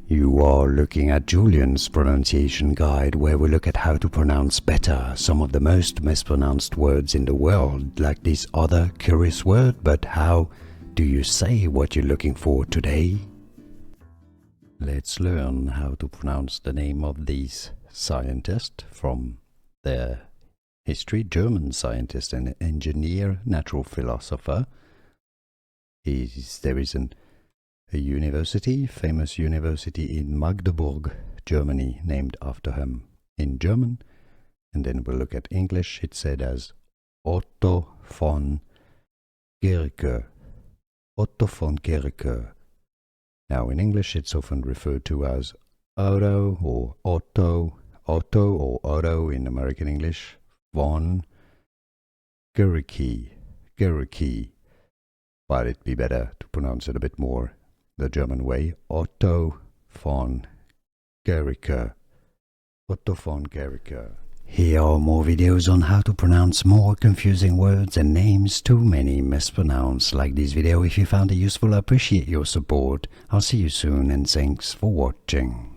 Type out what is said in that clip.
You are looking at Julian's pronunciation guide, where we look at how to pronounce better some of the most mispronounced words in the world, like this other curious word. But how do you say what you're looking for today? Let's learn how to pronounce the name of this scientist from their history. German scientist and engineer, natural philosopher. There is a university, famous university in Magdeburg, Germany, named after him in German. And then we'll look at English. It's said as Otto von Guericke. Otto von Guericke. Now in English it's often referred to as Otto or Otto, or Otto in American English, von Guericke, but it'd be better to pronounce it a bit more the German way, Otto von Guericke. Otto von Guericke. Here are more videos on how to pronounce more confusing words and names too many mispronounced. Like this video if you found it useful. I appreciate your support. I'll see you soon and thanks for watching.